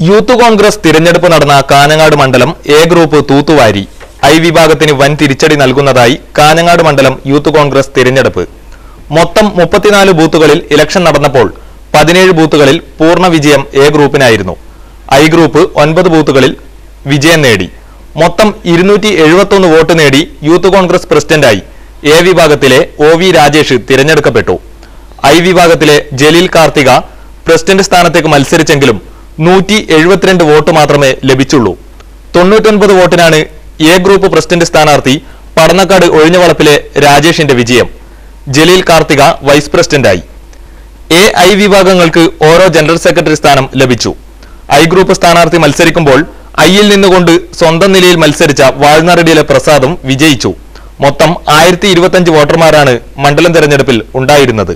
Youth Congress തിരഞ്ഞെടുപ്പ് നടന്ന കാഞ്ഞങ്ങാട് മണ്ഡലം എ ഗ്രൂപ്പ് തൂത്തുവാരി. ഐ വിഭാഗത്തിന് വൻ തിരിച്ചടി നൽകുന്നതായി കാഞ്ഞങ്ങാട് മണ്ഡലം യൂത്ത് കോൺഗ്രസ് തിരഞ്ഞെടുപ്പ്. മൊത്തം 34 ബൂത്തുകളിൽ ഇലക്ഷൻ നടന്നപ്പോൾ 17 ബൂത്തുകളിൽ പൂർണ്ണ വിജയം എ ഗ്രൂപ്പിനായിരുന്നു. ഐ ഗ്രൂപ്പ് 9 ബൂത്തുകളിൽ വിജയം നേടി. മൊത്തം 271 വോട്ട് നേടി യൂത്ത് കോൺഗ്രസ് പ്രസിഡന്റായി എ വിഭാഗത്തിലെ OV രാജേഷ് തിരഞ്ഞെടുക്കപ്പെട്ടു. ഐ വിഭാഗത്തിലെ ജലീൽ കാർത്തിക പ്രസിഡന്റ് സ്ഥാനത്തേക്ക് മത്സരിച്ചെങ്കിലും 172 വോട്ട് മാത്രമേ ലഭിച്ചുള്ളൂ. 99 വോട്ടിനാണ് എ ഗ്രൂപ്പ് പ്രസിഡന്റ് സ്ഥാനാർത്ഥി പടന്നക്കാട് ഒഴിഞ്ഞവളപ്പിലെ രാജേഷിന്റെ വിജയം. ജലീൽ കാർത്തിക വൈസ് പ്രസിഡന്റായി. ഐ വിഭാഗങ്ങൾക്ക് ഓരോ ജനറൽ സെക്രട്ടറി സ്ഥാനം ലഭിച്ചു. ഐ ഗ്രൂപ്പ് സ്ഥാനാർത്ഥി മത്സരിക്കുമ്പോൾ ഐയിൽ നിന്നുകൊണ്ട് സ്വന്തം നിലയിൽ മത്സരിച്ച വാഴ്നാറടിയിലെ പ്രസാദും വിജയിച്ചു. മൊത്തം 1025 വോട്ടർമാരാണ് മണ്ഡലം തെരഞ്ഞെടുപ്പിൽ ഉണ്ടായിരുന്നത്.